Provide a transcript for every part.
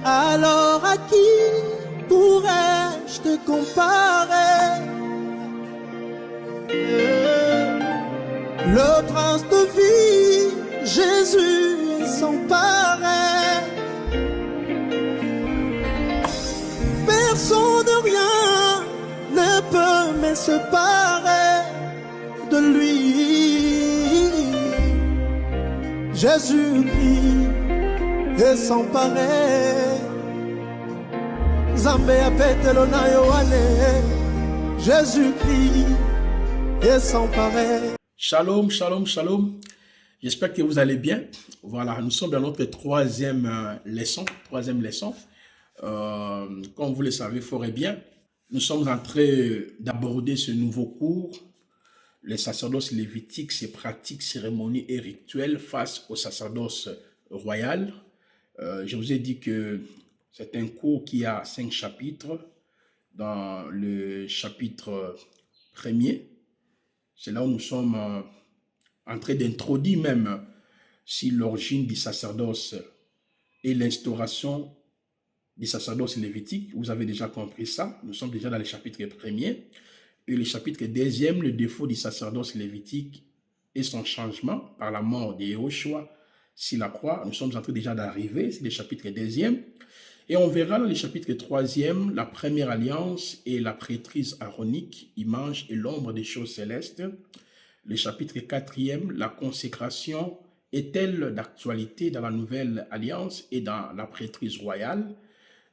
Alors à qui pourrais-je te comparer? Le prince de vie, Jésus est sans pareil. Personne de rien ne peut me séparer de lui. Jésus-Christ est sans pareil. Zambé apetelo na yoane. Jésus-Christ est sans pareil. Shalom, shalom, shalom. J'espère que vous allez bien. Voilà, nous sommes dans notre troisième leçon. Comme vous le savez fort et bien, nous sommes en train d'aborder ce nouveau cours, les sacerdoces lévitiques, ses pratiques, cérémonies et rituels face au sacerdoce royal. Je vous ai dit que c'est un cours qui a 5 chapitres. Dans le chapitre premier, c'est là où nous sommes en train d'introduire même si l'origine du sacerdoce et l'instauration du sacerdoce lévitique. Vous avez déjà compris ça. Nous sommes déjà dans le chapitre premier. Et le chapitre deuxième, le défaut du sacerdoce lévitique et son changement par la mort de Yehoshua sur la croix. Nous sommes en train déjà d'arriver, c'est le chapitre deuxième. Et on verra dans le chapitre troisième, la première alliance et la prêtrise aaronique, image et l'ombre des choses célestes. Le chapitre quatrième, la consécration est-elle d'actualité dans la nouvelle alliance et dans la prêtrise royale.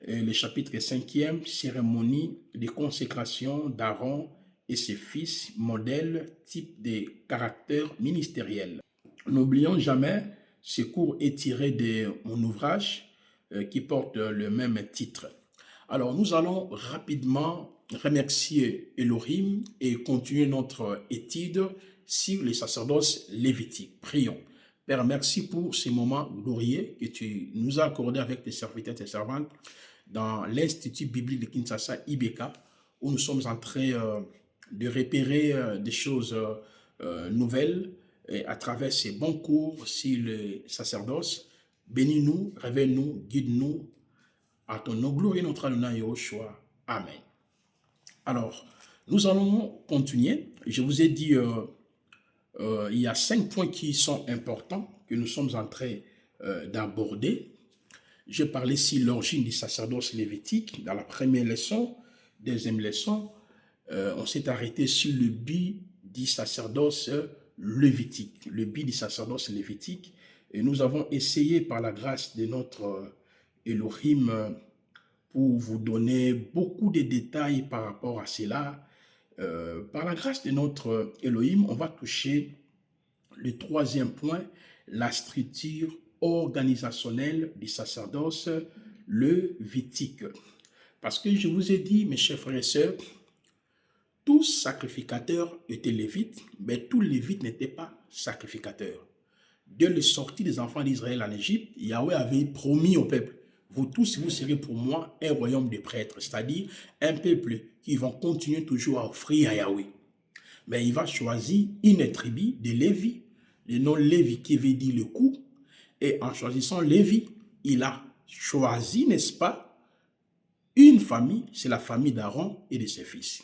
Et le chapitre cinquième, cérémonie de consécration d'Aaron et ses fils, modèle, type de caractère ministériel. N'oublions jamais, ce cours est tiré de mon ouvrage qui porte le même titre. Alors, nous allons rapidement remercier Elohim et continuer notre étude sur les sacerdoces lévitiques. Prions. Père, merci pour ces moments glorieux que tu nous as accordés avec tes serviteurs et tes servantes dans l'Institut biblique de Kinshasa, IBK, où nous sommes en train de repérer des choses nouvelles et à travers ces bons cours sur le sacerdoce. Bénis-nous, révèle-nous, guide-nous à ton nom glorieux notre Adonai Yehoshua. Amen. Alors, nous allons continuer. Je vous ai dit, il y a 5 points qui sont importants que nous sommes en train d'aborder. Je parlais ici de l'origine du sacerdoce lévitique dans la première leçon. Deuxième leçon, on s'est arrêté sur le but du sacerdoce lévitique. Le but du sacerdoce lévitique. Et nous avons essayé par la grâce de notre Elohim pour vous donner beaucoup de détails par rapport à cela. Par la grâce de notre Elohim, on va toucher le troisième point, la structure organisationnelle du sacerdoce lévitique. Parce que je vous ai dit, mes chers frères et sœurs, tous sacrificateurs étaient lévites, mais tous lévites n'étaient pas sacrificateurs. Dès le sortie des enfants d'Israël en Égypte, Yahweh avait promis au peuple, vous tous, vous serez pour moi un royaume de prêtres, c'est-à-dire un peuple qui va continuer toujours à offrir à Yahweh. Mais il va choisir une tribu de Lévi, le nom Lévi qui veut dire le coup, et en choisissant Lévi, il a choisi, n'est-ce pas, une famille, c'est la famille d'Aaron et de ses fils.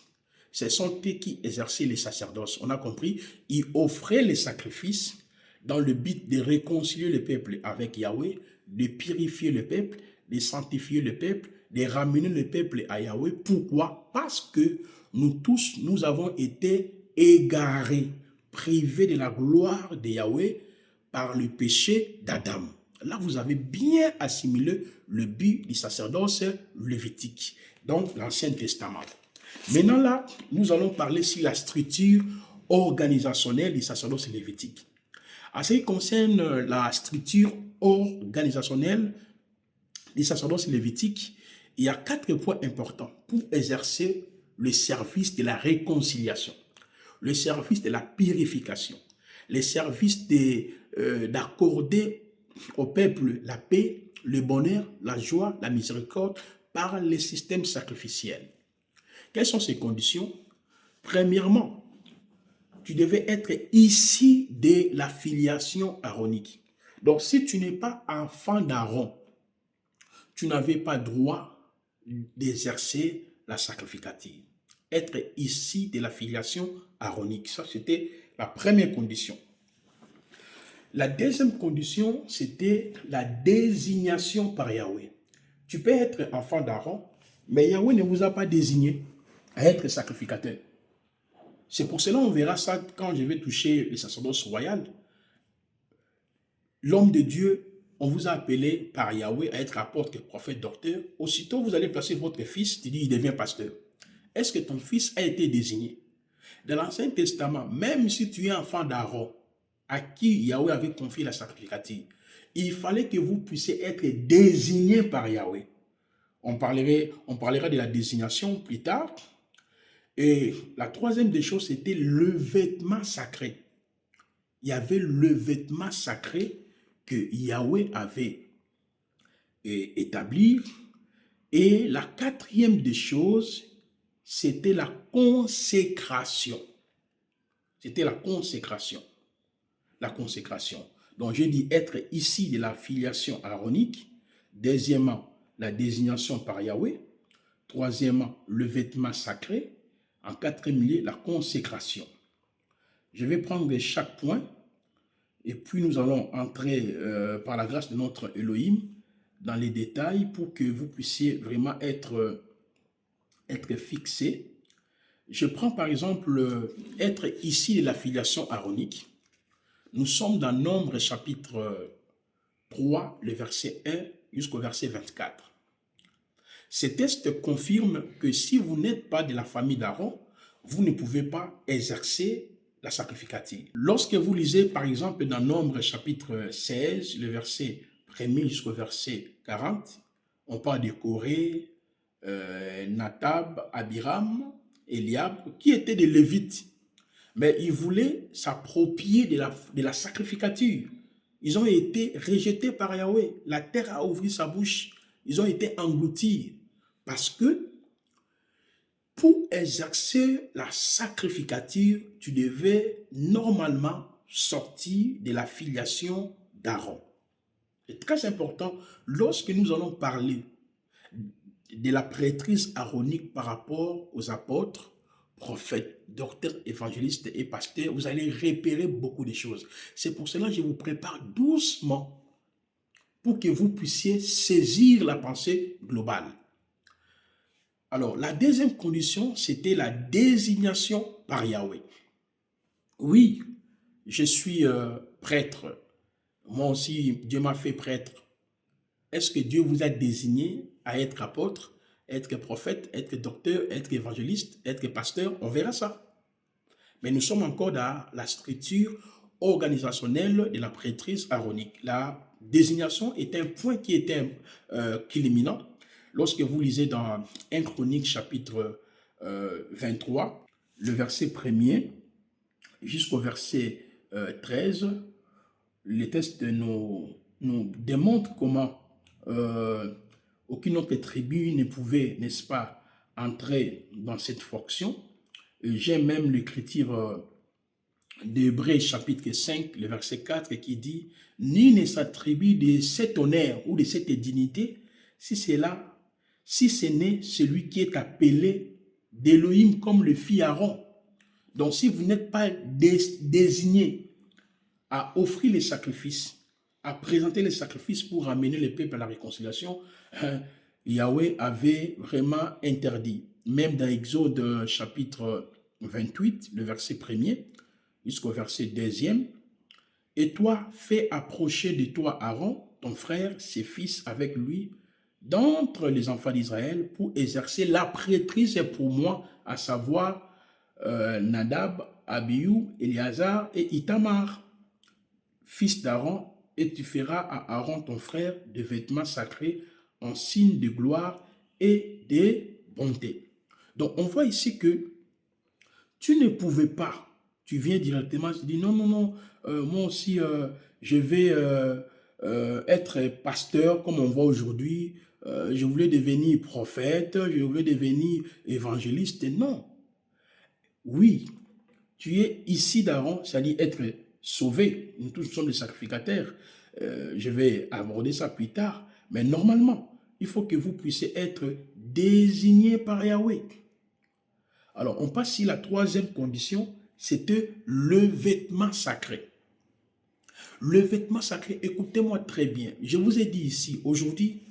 Ce sont eux qui exerçaient les sacerdoces. On a compris, ils offraient les sacrifices dans le but de réconcilier le peuple avec Yahweh, de purifier le peuple, de sanctifier le peuple, de ramener le peuple à Yahweh. Pourquoi? Parce que nous tous, nous avons été égarés, privés de la gloire de Yahweh par le péché d'Adam. Là, vous avez bien assimilé le but du sacerdoce lévitique, donc l'Ancien Testament. Maintenant là, nous allons parler sur la structure organisationnelle du sacerdoce lévitique. En ce qui concerne la structure organisationnelle du sacerdoce lévitique, il y a 4 points importants pour exercer le service de la réconciliation, le service de la purification, le service d'accorder au peuple la paix, le bonheur, la joie, la miséricorde par les systèmes sacrificiels. Quelles sont ces conditions? Premièrement, tu devais être issu de la filiation aaronique. Donc, si tu n'es pas enfant d'Aaron, tu n'avais pas droit d'exercer la sacrificature. Être ici de la filiation aaronique, ça c'était la première condition. La deuxième condition, c'était la désignation par Yahweh. Tu peux être enfant d'Aaron, mais Yahweh ne vous a pas désigné à être sacrificateur. C'est pour cela on verra ça quand je vais toucher le sacerdoce royal. L'homme de Dieu, on vous a appelé par Yahweh à être apôtre, prophète, docteur. Aussitôt, vous allez placer votre fils, tu dis, il devient pasteur. Est-ce que ton fils a été désigné? Dans l'Ancien Testament, même si tu es enfant d'Aaron, à qui Yahweh avait confié la sacrificature, il fallait que vous puissiez être désigné par Yahweh. On parlera de la désignation plus tard. Et la troisième des choses, c'était le vêtement sacré. Il y avait le vêtement sacré que Yahweh avait établi. Et la quatrième des choses, c'était la consécration. C'était la consécration. La consécration. Donc, j'ai dit être ici de la filiation aaronique. Deuxièmement, la désignation par Yahweh. Troisièmement, le vêtement sacré. En quatrième lieu, la consécration. Je vais prendre chaque point et puis nous allons entrer par la grâce de notre Elohim dans les détails pour que vous puissiez vraiment être fixé. Je prends par exemple être ici de la filiation aaronique. Nous sommes dans Nombre chapitre 3, le verset 1 jusqu'au verset 24. Ce texte confirme que si vous n'êtes pas de la famille d'Aaron, vous ne pouvez pas exercer la sacrificature. Lorsque vous lisez par exemple dans Nombre chapitre 16, le verset 1er jusqu'au verset 40, on parle de Corée, Nadab, Abiram, Eliab, qui étaient des Lévites. Mais ils voulaient s'approprier de la sacrificature. Ils ont été rejetés par Yahweh. La terre a ouvert sa bouche. Ils ont été engloutis. Parce que pour exercer la sacrificature, tu devais normalement sortir de la filiation d'Aaron. C'est très important lorsque nous allons parler de la prêtrise aaronique par rapport aux apôtres, prophètes, docteurs, évangélistes et pasteurs, vous allez repérer beaucoup de choses. C'est pour cela que je vous prépare doucement pour que vous puissiez saisir la pensée globale. Alors, la deuxième condition, c'était la désignation par Yahweh. Oui, je suis prêtre. Moi aussi, Dieu m'a fait prêtre. Est-ce que Dieu vous a désigné à être apôtre, être prophète, être docteur, être évangéliste, être pasteur? On verra ça. Mais nous sommes encore dans la structure organisationnelle de la prêtrise aaronique. La désignation est un point qui était culminant. Lorsque vous lisez dans 1 Chronique chapitre 23, le verset 1er jusqu'au verset 13, le texte nous démontre comment aucune autre tribu ne pouvait, n'est-ce pas, entrer dans cette fonction. J'ai même l'écriture d'Hébreux chapitre 5, le verset 4 qui dit « Nul ne s'attribue de cet honneur ou de cette dignité si ce n'est celui qui est appelé d'Élohim comme le fit Aaron. » Donc si vous n'êtes pas désigné à offrir les sacrifices, à présenter les sacrifices pour amener le peuple à la réconciliation, Yahweh avait vraiment interdit. Même dans Exode chapitre 28, le verset 1er jusqu'au verset 2e, « Et toi, fais approcher de toi Aaron, ton frère, ses fils avec lui, d'entre les enfants d'Israël, pour exercer la prêtrise pour moi, à savoir Nadab, Abihu, Éléazar et Itamar, fils d'Aaron, et tu feras à Aaron ton frère des vêtements sacrés en signe de gloire et de bonté. » Donc on voit ici que tu ne pouvais pas, tu viens directement, tu dis non, moi aussi je vais être pasteur comme on voit aujourd'hui, je voulais devenir prophète, je voulais devenir évangéliste. Non. Oui, tu es ici d'Aaron, c'est-à-dire être sauvé. Nous tous sommes des sacrificateurs. Je vais aborder ça plus tard. Mais normalement, il faut que vous puissiez être désigné par Yahweh. Alors, on passe sur la troisième condition, c'était le vêtement sacré. Le vêtement sacré, écoutez-moi très bien. Je vous ai dit ici, aujourd'hui,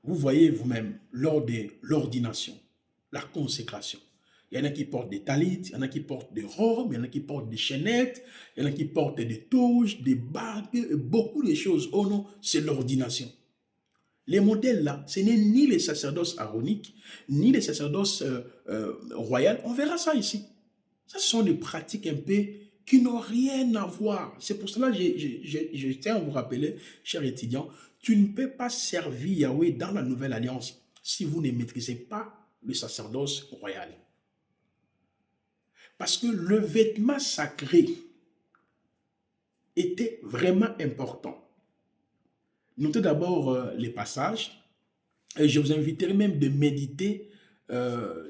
vous voyez vous-même, lors de l'ordination, la consécration, il y en a qui portent des talits, il y en a qui portent des robes, il y en a qui portent des chaînettes, il y en a qui portent des touches, des bagues, beaucoup de choses. Oh non, c'est l'ordination. Les modèles là, ce n'est ni les sacerdoces aaroniques, ni les sacerdoces royales. On verra ça ici. Ça, ce sont des pratiques un peu qui n'ont rien à voir. C'est pour cela que je tiens à vous rappeler, chers étudiants, tu ne peux pas servir Yahweh dans la nouvelle alliance si vous ne maîtrisez pas le sacerdoce royal. Parce que le vêtement sacré était vraiment important. Notez d'abord les passages. Et je vous inviterai même de méditer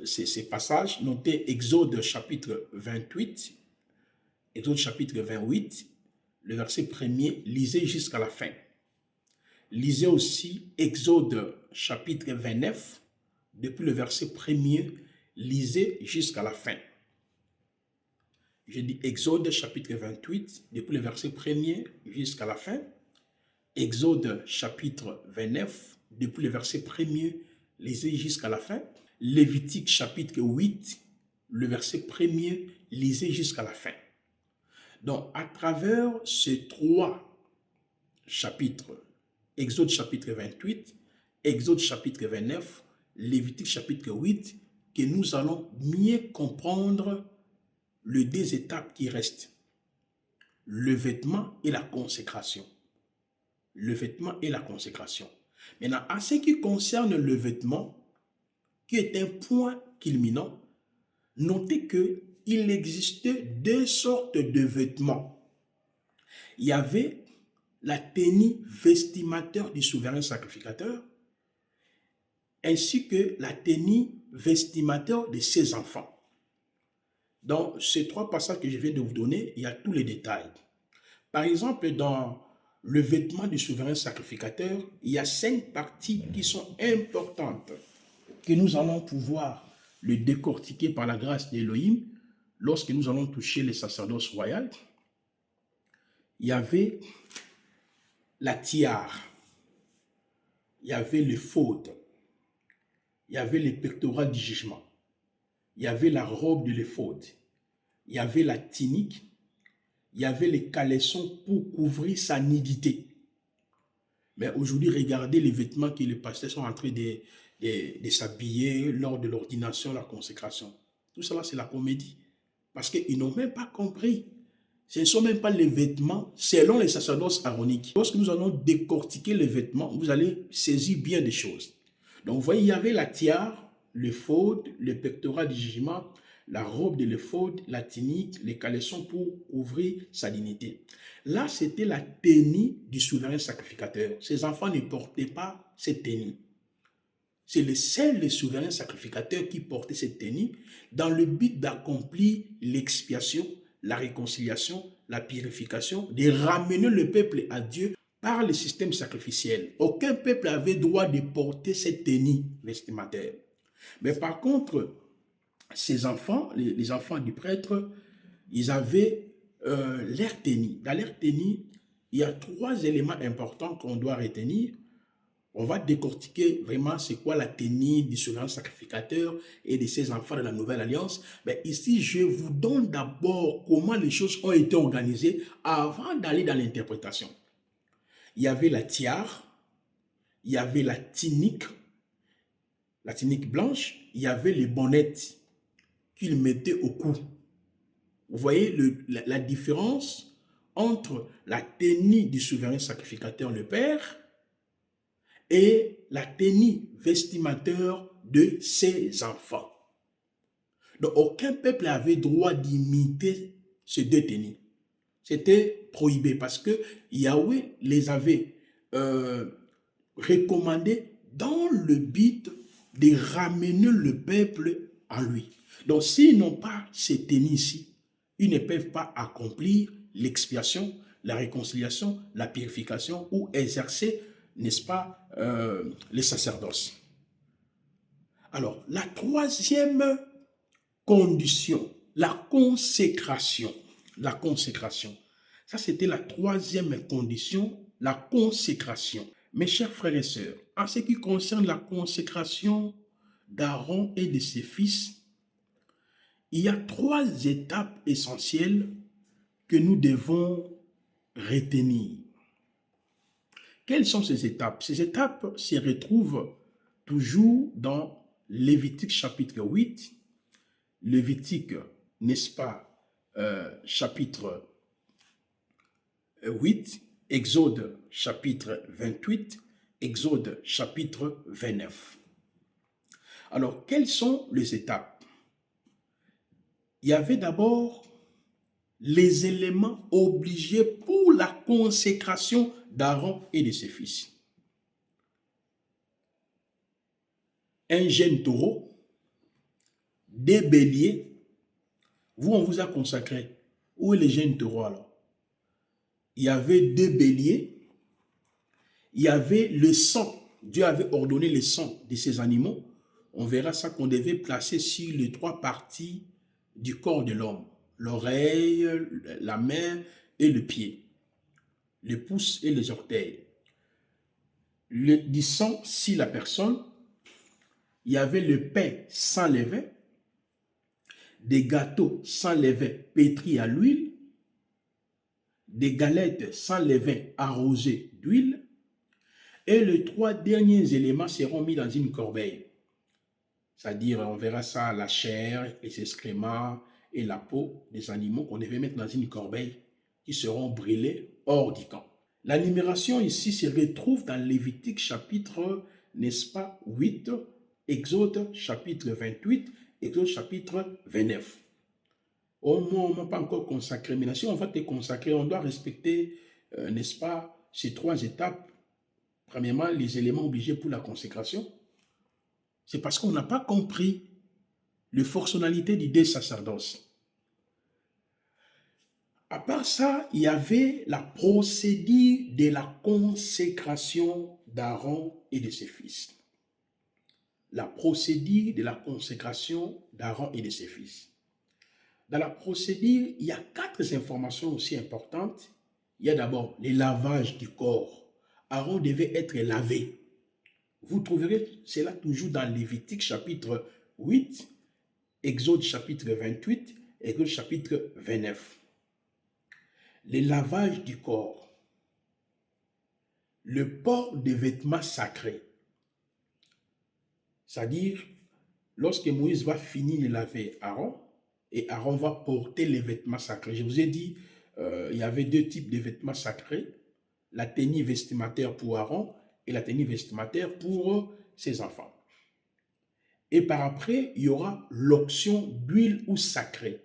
ces passages. Notez Exode chapitre 28. Exode chapitre 28, le verset 1er, lisez jusqu'à la fin. Lisez aussi Exode chapitre 29, depuis le verset 1er, lisez jusqu'à la fin. Je dis Exode chapitre 28, depuis le verset 1er jusqu'à la fin. Exode chapitre 29, depuis le verset 1er, lisez jusqu'à la fin. Lévitique chapitre 8, le verset 1er, lisez jusqu'à la fin. Donc, à travers ces trois chapitres, Exode chapitre 28, Exode chapitre 29, Lévitique chapitre 8, que nous allons mieux comprendre les deux étapes qui restent. Le vêtement et la consécration. Le vêtement et la consécration. Maintenant, à ce qui concerne le vêtement, qui est un point culminant, notez qu'il existait deux sortes de vêtements. Il y avait la tenue vestimentaire du souverain sacrificateur, ainsi que la tenue vestimentaire de ses enfants. Dans ces trois passages que je viens de vous donner, il y a tous les détails. Par exemple, dans le vêtement du souverain sacrificateur, il y a 5 parties qui sont importantes, que nous allons pouvoir le décortiquer par la grâce d'Élohim lorsque nous allons toucher les sacerdoces royales. Il y avait la tiare, il y avait le faute, il y avait les pectorales du jugement, il y avait la robe de l'éphod, il y avait la tunique, il y avait les caleçons pour couvrir sa nudité. Mais aujourd'hui, regardez les vêtements que les pasteurs sont en train de s'habiller lors de l'ordination, la consécration. Tout cela, c'est la comédie. Parce qu'ils n'ont même pas compris. Ce ne sont même pas les vêtements selon les sacerdoces aaroniques. Lorsque nous allons décortiquer les vêtements, vous allez saisir bien des choses. Donc, vous voyez, il y avait la tiare, l'éphod, le pectoral du jugement, la robe de l'éphod, la tunique, les caleçons pour ouvrir sa dignité. Là, c'était la tenue du souverain sacrificateur. Ses enfants ne portaient pas cette tenue. C'est le seul des souverains sacrificateurs qui portait cette tenue dans le but d'accomplir l'expiation, la réconciliation, la purification, de ramener le peuple à Dieu par le système sacrificiel. Aucun peuple n'avait droit de porter cette tenue vestimentaire. Mais par contre, ces enfants, les enfants du prêtre, ils avaient leur tenue. Dans leur tenue, il y a 3 éléments importants qu'on doit retenir. On va décortiquer vraiment c'est quoi la tenue du souverain sacrificateur et de ses enfants de la Nouvelle Alliance. Mais ici, je vous donne d'abord comment les choses ont été organisées avant d'aller dans l'interprétation. Il y avait la tiare, il y avait la tunique blanche, il y avait les bonnettes qu'il mettait au cou. Vous voyez la différence entre la tenue du souverain sacrificateur, le Père, et la tenue vestimentaire de ses enfants. Donc, aucun peuple n'avait droit d'imiter ces 2 tenues. C'était prohibé parce que Yahweh les avait recommandés dans le but de ramener le peuple à lui. Donc, s'ils n'ont pas ces tenues-ci, ils ne peuvent pas accomplir l'expiation, la réconciliation, la purification ou exercer n'est-ce pas, les sacerdoces. Alors, la troisième condition, la consécration. La consécration. Ça, c'était la troisième condition, la consécration. Mes chers frères et sœurs, en ce qui concerne la consécration d'Aaron et de ses fils, il y a 3 étapes essentielles que nous devons retenir. Quelles sont ces étapes? Ces étapes se retrouvent toujours dans Lévitique chapitre 8, Lévitique, n'est-ce pas, chapitre 8, Exode chapitre 28, Exode chapitre 29. Alors, quelles sont les étapes? Il y avait d'abord les éléments obligés pour la consécration d'Aaron et de ses fils. Un jeune taureau, des béliers. Vous, on vous a consacré. Où est le jeune taureau alors? Il y avait 2 béliers. Il y avait le sang. Dieu avait ordonné le sang de ces animaux. On verra ça qu'on devait placer sur les 3 parties du corps de l'homme. L'oreille, la main et le pied. Les pouces et les orteils. Du sang sur la personne. Il y avait le pain sans levain, des gâteaux sans levain pétris à l'huile, des galettes sans levain arrosées d'huile, et les 3 derniers éléments seront mis dans une corbeille. C'est-à-dire, on verra ça, la chair, les excréments et la peau des animaux qu'on devait mettre dans une corbeille qui seront brûlés hors du camp. La numération ici se retrouve dans Lévitique chapitre, n'est-ce pas, 8, Exode chapitre 28, Exode chapitre 29. Au moins, on ne m'a pas encore consacré. Mais si on va te consacrer, on doit respecter, n'est-ce pas, ces 3 étapes. Premièrement, les éléments obligés pour la consécration. C'est parce qu'on n'a pas compris les fonctionnalités du sacerdoce. À part ça, il y avait la procédure de la consécration d'Aaron et de ses fils. La procédure de la consécration d'Aaron et de ses fils. Dans la procédure, il y a 4 informations aussi importantes. Il y a d'abord le lavage du corps. Aaron devait être lavé. Vous trouverez cela toujours dans Lévitique chapitre 8, Exode chapitre 28, Exode chapitre 29. Le lavage du corps. Le port de vêtements sacrés. C'est-à-dire, lorsque Moïse va finir de laver Aaron, et Aaron va porter les vêtements sacrés. Je vous ai dit, il y avait 2 types de vêtements sacrés. La tenue vestimentaire pour Aaron et la tenue vestimentaire pour ses enfants. Et par après, il y aura l'onction d'huile ou sacrée.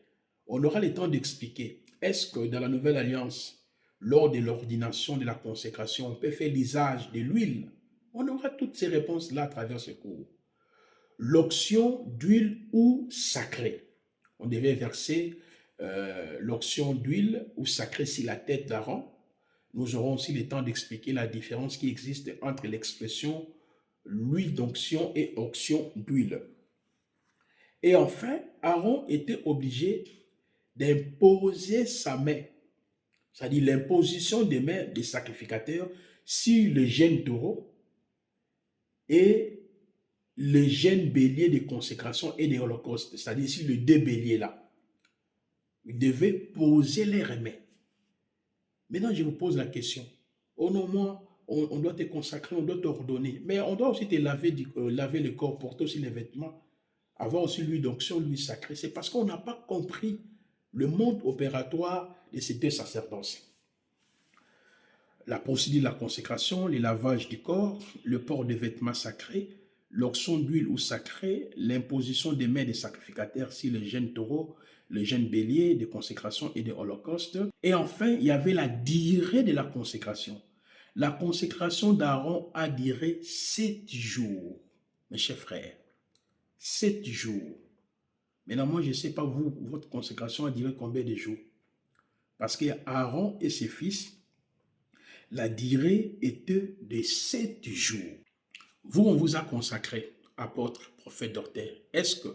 On aura le temps d'expliquer. Est-ce que dans la Nouvelle Alliance, lors de l'ordination de la consécration, on peut faire l'usage de l'huile? On aura toutes ces réponses-là à travers ce cours. L'onction d'huile ou sacrée. On devait verser l'onction d'huile ou sacrée sur la tête d'Aaron. Nous aurons aussi le temps d'expliquer la différence qui existe entre l'expression l'huile d'onction et onction d'huile. Et enfin, Aaron était obligé d'imposer sa main, c'est-à-dire l'imposition des mains des sacrificateurs sur le jeune taureau et le jeune bélier de consécration et de holocauste, c'est-à-dire sur les 2 béliers-là. Ils devaient poser leurs mains. Maintenant, je vous pose la question. Au moment, on doit te consacrer, on doit t'ordonner, mais on doit aussi te laver le corps, porter aussi les vêtements, avoir aussi l'huile d'onction, l'huile sacrée. C'est parce qu'on n'a pas compris le mode opératoire de ces 2 sacerdoces. La procédure de la consécration, le lavage du corps, le port de vêtements sacrés, l'onction d'huile ou sacrée, l'imposition des mains des sacrificateurs sur le jeune taureau, le jeune bélier de consécration et de holocauste. Et enfin, il y avait la durée de la consécration. La consécration d'Aaron a duré 7 jours, mes chers frères. 7 jours. Maintenant, moi, je ne sais pas vous, votre consécration a duré combien de jours? Parce que Aaron et ses fils La durée était de 7 jours. Vous, on vous a consacré, apôtre, prophète, docteur. Est-ce que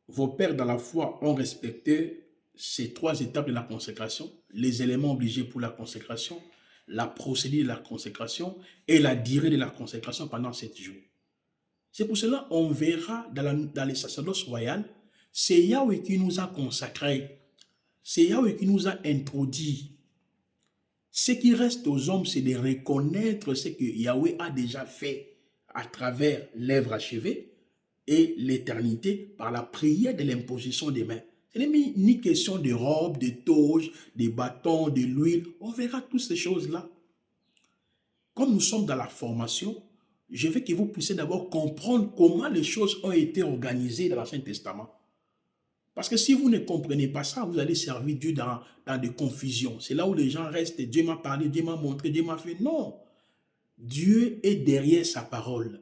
vos pères dans la foi ont respecté ces 3 étapes de la consécration, les éléments obligés pour la consécration, la procédure de la consécration et la durée de la consécration pendant 7 jours? C'est pour cela qu'on verra dans les sacerdoces royales, c'est Yahweh qui nous a consacrés, c'est Yahweh qui nous a introduits. Ce qui reste aux hommes, c'est de reconnaître ce que Yahweh a déjà fait à travers l'œuvre achevée et l'éternité par la prière de l'imposition des mains. Ce n'est ni question de robes, de toges, de bâtons, de l'huile. On verra toutes ces choses-là. Comme nous sommes dans la formation, je veux que vous puissiez d'abord comprendre comment les choses ont été organisées dans l'Ancien Testament. Parce que si vous ne comprenez pas ça, vous allez servir Dieu dans des confusions. C'est là où les gens restent. Dieu m'a parlé, Dieu m'a montré, Dieu m'a fait. Non. Dieu est derrière sa parole.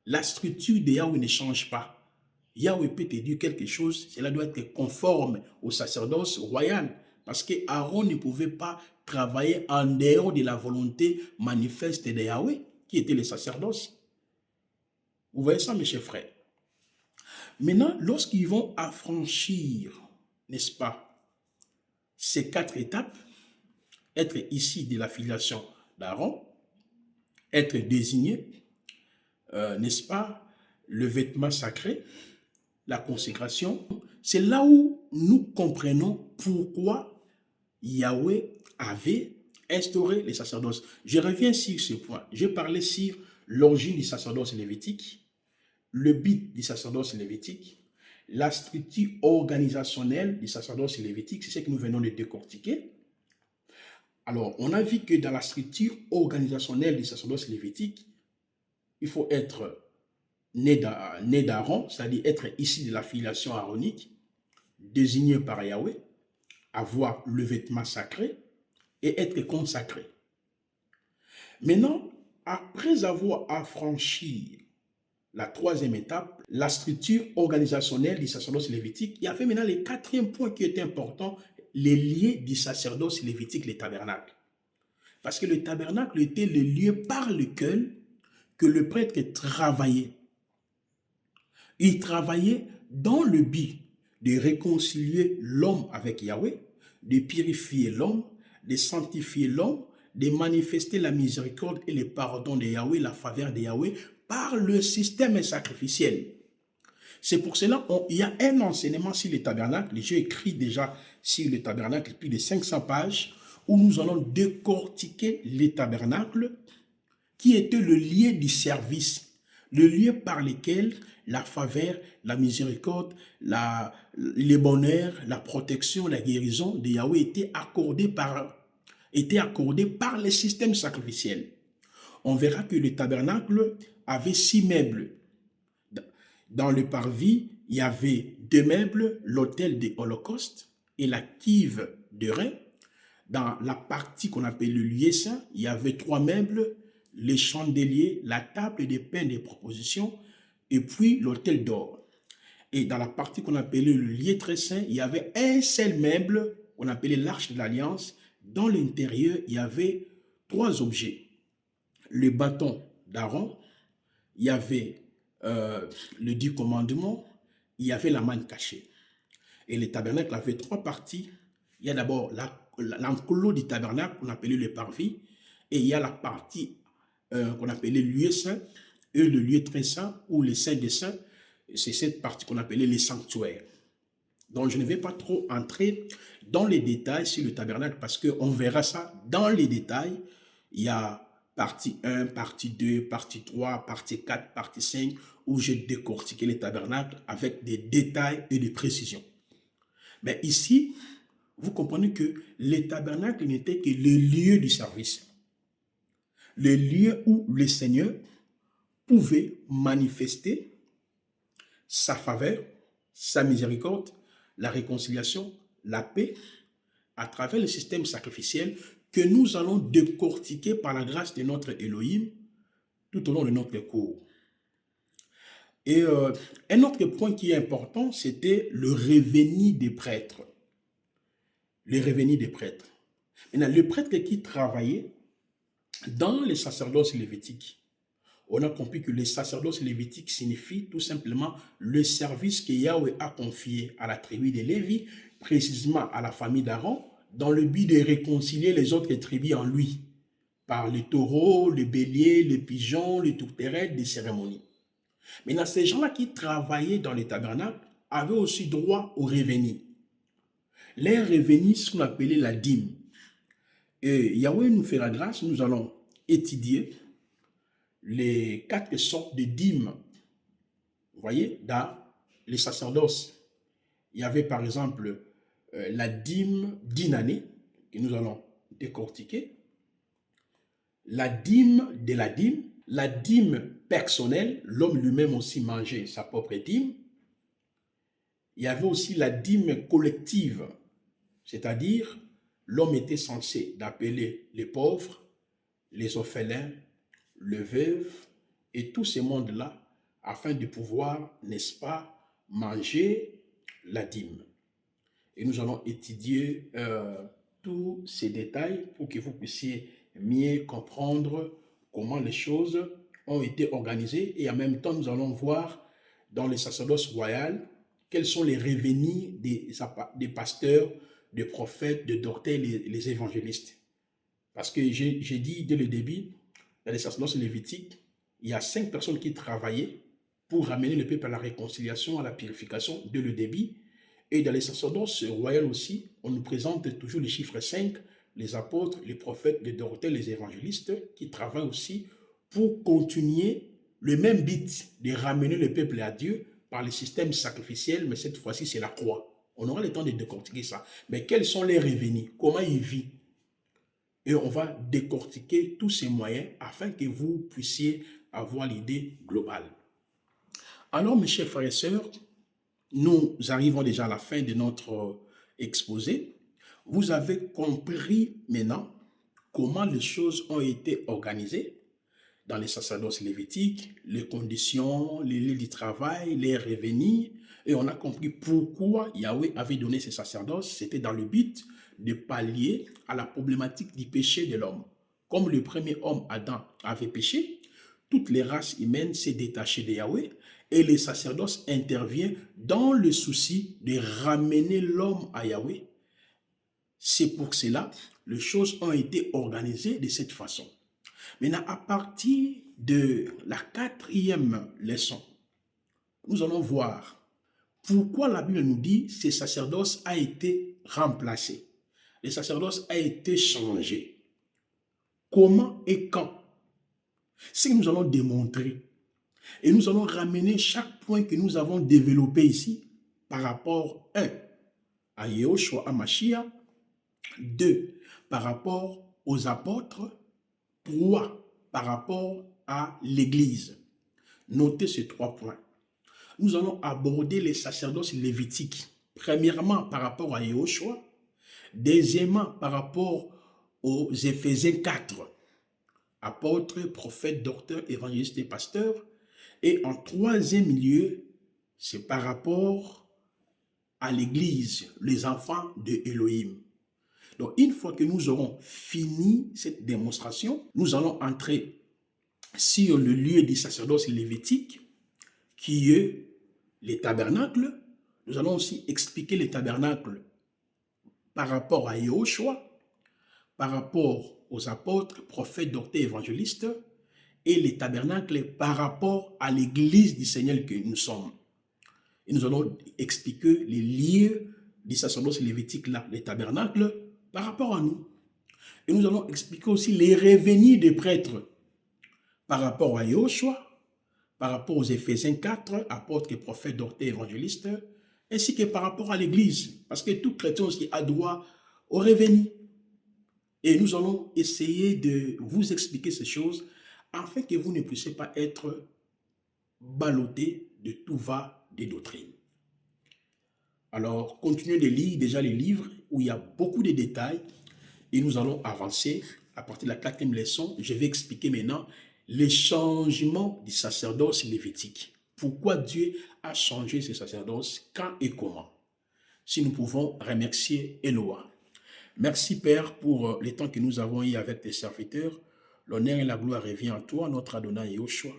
La structure de Yahweh ne change pas. Yahweh peut te dire quelque chose, cela doit être conforme au sacerdoce royal. Parce que Aaron ne pouvait pas travailler en dehors de la volonté manifeste de Yahweh, qui était le sacerdoce. Vous voyez ça, mes chers frères? Maintenant, lorsqu'ils vont affranchir, n'est-ce pas, ces 4 étapes, être ici de la filiation d'Aaron, être désigné, n'est-ce pas, le vêtement sacré, la consécration, c'est là où nous comprenons pourquoi Yahweh avait instauré les sacerdoces. Je reviens sur ce point. Je parlais sur l'origine du sacerdoce lévitique, le but du sacerdoce lévitique, la structure organisationnelle du sacerdoce lévitique, c'est ce que nous venons de décortiquer. Alors, on a vu que dans la structure organisationnelle du sacerdoce lévitique, il faut être né d'Aaron, c'est-à-dire être issu de la filiation aaronique, désigné par Yahweh, avoir le vêtement sacré et être consacré. Maintenant, après avoir affranchi la 3e étape, la structure organisationnelle du sacerdoce lévitique, il y avait maintenant le 4e point qui était important, les liens du sacerdoce lévitique, les tabernacles. Parce que le tabernacle était le lieu par lequel que le prêtre travaillait. Il travaillait dans le but de réconcilier l'homme avec Yahweh, de purifier l'homme, de sanctifier l'homme, de manifester la miséricorde et le pardon de Yahweh, la faveur de Yahweh, par le système sacrificiel. C'est pour cela qu'il y a un enseignement sur le tabernacle. J'ai écrit déjà sur le tabernacle plus de 500 pages où nous allons décortiquer les tabernacles qui était le lieu du service, le lieu par lequel la faveur, la miséricorde, le bonheur, la protection, la guérison de Yahweh était accordée par le système sacrificiel. On verra que le tabernacle avait 6 meubles. Dans le parvis, il y avait 2 meubles, l'autel de Holocauste et la cuve de rein. Dans la partie qu'on appelle le lieu saint, il y avait 3 meubles, les chandeliers, la table des pains des propositions et puis l'autel d'or. Et dans la partie qu'on appelait le lieu très saint, il y avait un seul meuble qu'on appelait l'arche de l'alliance. Dans l'intérieur, il y avait 3 objets. Le bâton d'Aaron, il y avait le 10 commandements, il y avait la manne cachée. Et le tabernacle avait 3 parties. Il y a d'abord l'enclos du tabernacle qu'on appelait le parvis, et il y a la partie qu'on appelait le lieu saint et le lieu très saint ou le saint des saints. C'est cette partie qu'on appelait les sanctuaires. Donc je ne vais pas trop entrer dans les détails sur le tabernacle parce qu'on verra ça dans les détails. Il y a partie 1, partie 2, partie 3, partie 4, partie 5 où j'ai décortiqué les tabernacles avec des détails et des précisions. Mais ici, vous comprenez que les tabernacles n'étaient que le lieu du service. Le lieu où le Seigneur pouvait manifester sa faveur, sa miséricorde, la réconciliation, la paix, à travers le système sacrificiel que nous allons décortiquer par la grâce de notre Elohim tout au long de notre cours. Et un autre point qui est important, c'était le revenu des prêtres. Le revenu des prêtres. Maintenant, le prêtre qui travaillait dans les sacerdoces lévitiques, on a compris que les sacerdoces lévitiques signifie tout simplement le service que Yahweh a confié à la tribu de Lévi, précisément à la famille d'Aaron, dans le but de réconcilier les autres tribus en lui, par les taureaux, les béliers, les pigeons, les tourterelles, des cérémonies. Maintenant, ces gens-là qui travaillaient dans les tabernacles avaient aussi droit aux revenus. Les revenus sont appelés la dîme. Et Yahweh nous fait la grâce, nous allons étudier les 4 sortes de dîmes. Vous voyez, dans les sacerdoces, il y avait par exemple la dîme d'une année, que nous allons décortiquer, la dîme de la dîme personnelle, l'homme lui-même aussi mangeait sa propre dîme. Il y avait aussi la dîme collective, c'est-à-dire l'homme était censé d'appeler les pauvres, les orphelins, le veuve et tous ces mondes-là afin de pouvoir, n'est-ce pas, manger la dîme. Et nous allons étudier tous ces détails pour que vous puissiez mieux comprendre comment les choses ont été organisées et en même temps nous allons voir dans les sacerdoces royales quels sont les revenus des pasteurs, des prophètes, des docteurs, les évangélistes. Parce que j'ai dit dès le début, dans les sacerdoces lévitiques, il y a 5 personnes qui travaillaient pour ramener le peuple à la réconciliation, à la purification dès le début. Et dans les sacerdoces royales aussi, on nous présente toujours les chiffres 5, les apôtres, les prophètes, les docteurs, les évangélistes, qui travaillent aussi pour continuer le même but de ramener le peuple à Dieu par le système sacrificiel, mais cette fois-ci c'est la croix. On aura le temps de décortiquer ça. Mais quels sont les revenus? Comment ils vivent? Et on va décortiquer tous ces moyens afin que vous puissiez avoir l'idée globale. Alors, mes chers frères et sœurs, nous arrivons déjà à la fin de notre exposé. Vous avez compris maintenant comment les choses ont été organisées dans les sacerdoces lévitiques, les conditions, les lieux du travail, les revenus. Et on a compris pourquoi Yahweh avait donné ces sacerdoces. C'était dans le but de pallier à la problématique du péché de l'homme. Comme le premier homme, Adam, avait péché, toutes les races humaines s'est détachées de Yahweh et les sacerdoces interviennent dans le souci de ramener l'homme à Yahweh. C'est pour cela que les choses ont été organisées de cette façon. Maintenant, à partir de la 4e leçon, nous allons voir pourquoi la Bible nous dit que ce sacerdoce a été remplacé. Le sacerdoce a été changé. Comment et quand? C'est ce que nous allons démontrer. Et nous allons ramener chaque point que nous avons développé ici par rapport, 1, à Yahushua HaMashiach, 2, par rapport aux apôtres, 3, par rapport à l'Église. Notez ces 3 points. Nous allons aborder les sacerdoces lévitiques. Premièrement, par rapport à Yahushua. Deuxièmement, par rapport aux Éphésiens 4, apôtres, prophètes, docteurs, évangélistes et pasteurs. Et en 3e lieu, c'est par rapport à l'Église, les enfants de Elohim. Donc, une fois que nous aurons fini cette démonstration, nous allons entrer sur le lieu du sacerdoce lévitique, qui est les tabernacles. Nous allons aussi expliquer les tabernacles par rapport à Yahushua, par rapport aux apôtres, prophètes, docteurs, évangélistes, et les tabernacles par rapport à l'église du Seigneur que nous sommes. Et nous allons expliquer les lieux du sacerdoce lévitique là, les tabernacles, par rapport à nous. Et nous allons expliquer aussi les revenus des prêtres par rapport à Yahushua, par rapport aux Éphésiens 4, apôtres, prophètes, docteurs, évangélistes, ainsi que par rapport à l'église, parce que tout chrétien aussi a droit aux revenus. Et nous allons essayer de vous expliquer ces choses afin que vous ne puissiez pas être ballotté de tout va des doctrines. Alors, continuez de lire déjà les livres où il y a beaucoup de détails et nous allons avancer à partir de la 4e leçon. Je vais expliquer maintenant les changements du sacerdoce lévitique. Pourquoi Dieu a changé ce sacerdoce, quand et comment. Si nous pouvons remercier Eloah. Merci Père pour les temps que nous avons eu avec tes serviteurs. L'honneur et la gloire revient à toi, notre Adonai Yoshua,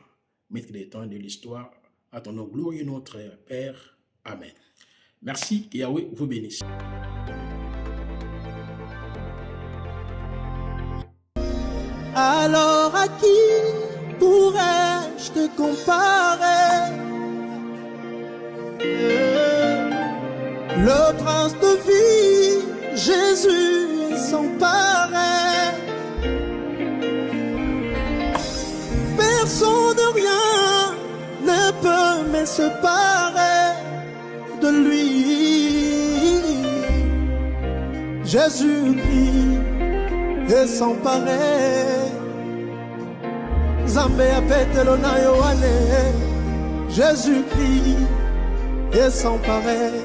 maître des temps et de l'histoire. À ton nom glorieux, notre Père. Amen. Merci, que Yahweh vous bénisse. Alors à qui pourrais-je te comparer? Le prince de vie, Jésus est sans pareil. Personne, rien ne peut me séparer de lui. Jésus-Christ est sans pareil. Zambé apetelo na Yohane. Jésus-Christ est sans pareil.